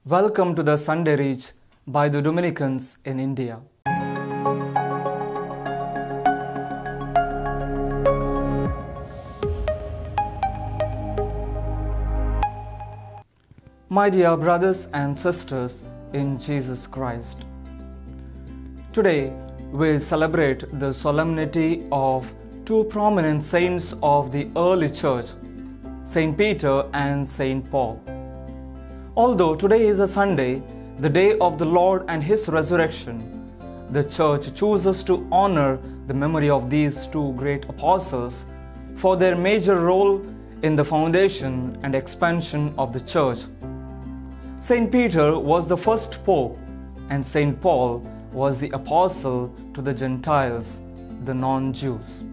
Welcome to the Sunday Reach by the Dominicans in India. My dear brothers and sisters in Jesus Christ, today we celebrate the solemnity of two prominent saints of the early church, St. Peter and St. Paul. Although today is a Sunday, the day of the Lord and His resurrection, the Church chooses to honor the memory of these two great apostles for their major role in the foundation and expansion of the Church. St. Peter was the first Pope, and St. Paul was the apostle to the Gentiles, the non-Jews.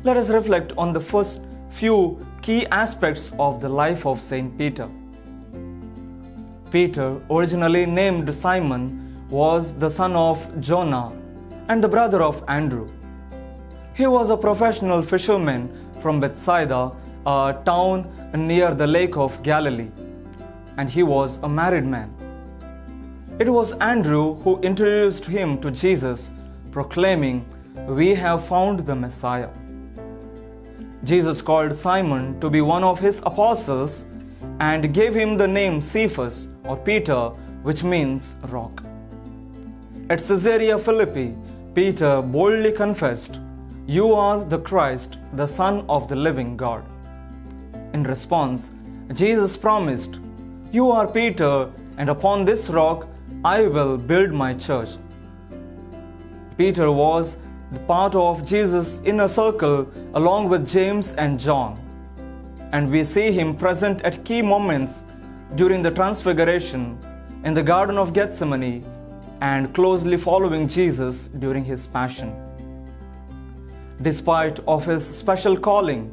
Let us reflect on the first few key aspects of the life of St. Peter. Peter, originally named Simon, was the son of Jonah and the brother of Andrew. He was a professional fisherman from Bethsaida, a town near the Lake of Galilee, and he was a married man. It was Andrew who introduced him to Jesus, proclaiming, "We have found the Messiah." Jesus called Simon to be one of his apostles and gave him the name Cephas or Peter, which means rock. At Caesarea Philippi, Peter boldly confessed, "You are the Christ, the Son of the living God." In response, Jesus promised, "You are Peter, and upon this rock I will build my church." Peter was the part of Jesus' inner circle along with James and John, and we see him present at key moments during the Transfiguration, in the Garden of Gethsemane, and closely following Jesus during his Passion. Despite of his special calling,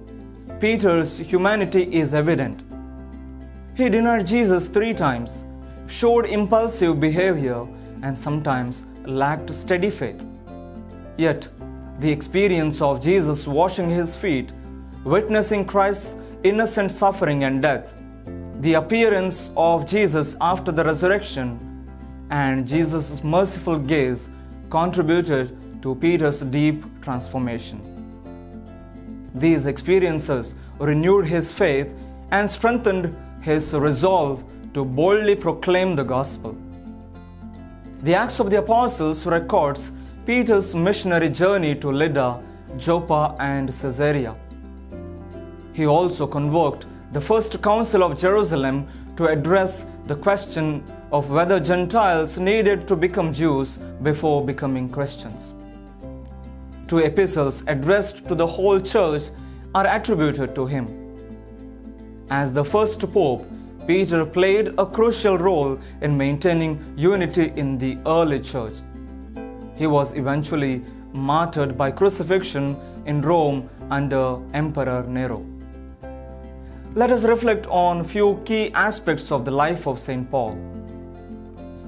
Peter's humanity is evident. He denied Jesus 3 times, showed impulsive behavior, and sometimes lacked steady faith. Yet, the experience of Jesus washing his feet, witnessing Christ's innocent suffering and death, the appearance of Jesus after the resurrection, and Jesus' merciful gaze contributed to Peter's deep transformation. These experiences renewed his faith and strengthened his resolve to boldly proclaim the gospel. The Acts of the Apostles records Peter's missionary journey to Lydda, Joppa, and Caesarea. He also convoked the first council of Jerusalem to address the question of whether Gentiles needed to become Jews before becoming Christians. 2 epistles addressed to the whole church are attributed to him. As the first pope, Peter played a crucial role in maintaining unity in the early church. He was eventually martyred by crucifixion in Rome under Emperor Nero. Let us reflect on few key aspects of the life of St. Paul.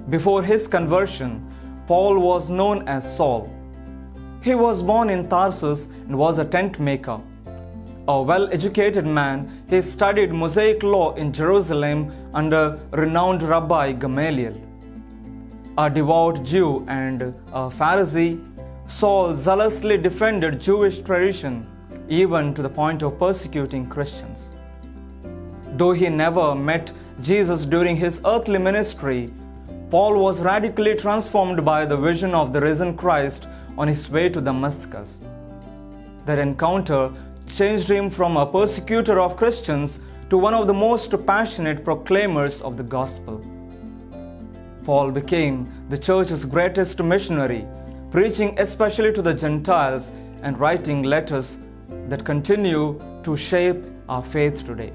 Before his conversion, Paul was known as Saul. He was born in Tarsus and was a tent maker. A well-educated man, he studied Mosaic law in Jerusalem under renowned Rabbi Gamaliel. A devout Jew and a Pharisee, Saul zealously defended Jewish tradition, even to the point of persecuting Christians. Though he never met Jesus during his earthly ministry, Paul was radically transformed by the vision of the risen Christ on his way to Damascus. That encounter changed him from a persecutor of Christians to one of the most passionate proclaimers of the gospel. Paul became the church's greatest missionary, preaching especially to the Gentiles and writing letters that continue to shape our faith today.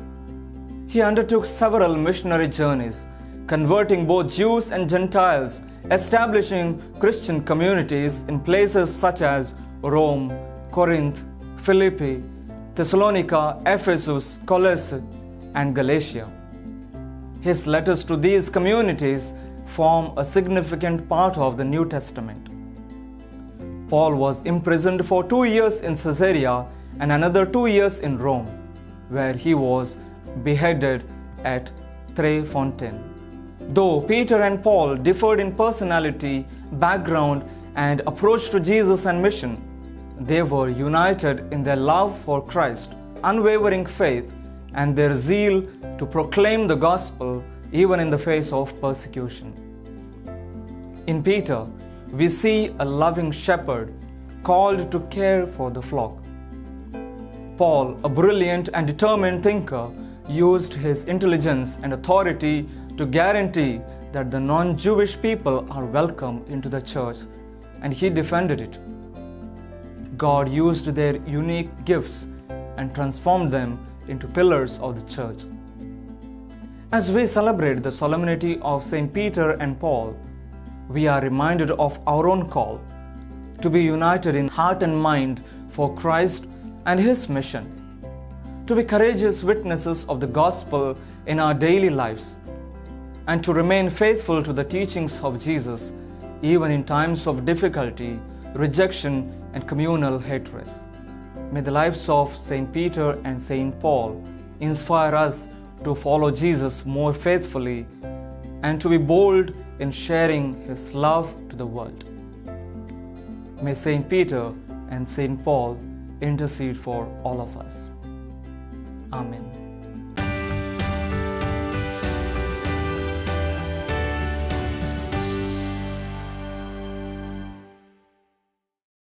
He undertook several missionary journeys, converting both Jews and Gentiles, establishing Christian communities in places such as Rome, Corinth, Philippi, Thessalonica, Ephesus, Colossae, and Galatia. His letters to these communities form a significant part of the New Testament. Paul was imprisoned for 2 years in Caesarea and another 2 years in Rome, where he was beheaded at Tre Fontaine. Though Peter and Paul differed in personality, background, and approach to Jesus and mission, they were united in their love for Christ, unwavering faith, and their zeal to proclaim the gospel even in the face of persecution. In Peter, we see a loving shepherd called to care for the flock. Paul, a brilliant and determined thinker, used his intelligence and authority to guarantee that the non-Jewish people are welcome into the church, and he defended it. God used their unique gifts and transformed them into pillars of the church. As we celebrate the solemnity of St. Peter and Paul, we are reminded of our own call to be united in heart and mind for Christ and His mission, to be courageous witnesses of the gospel in our daily lives, and to remain faithful to the teachings of Jesus even in times of difficulty, rejection, and communal hatred. May the lives of St. Peter and St. Paul inspire us to follow Jesus more faithfully and to be bold in sharing His love to the world. May St. Peter and St. Paul intercede for all of us. Amen.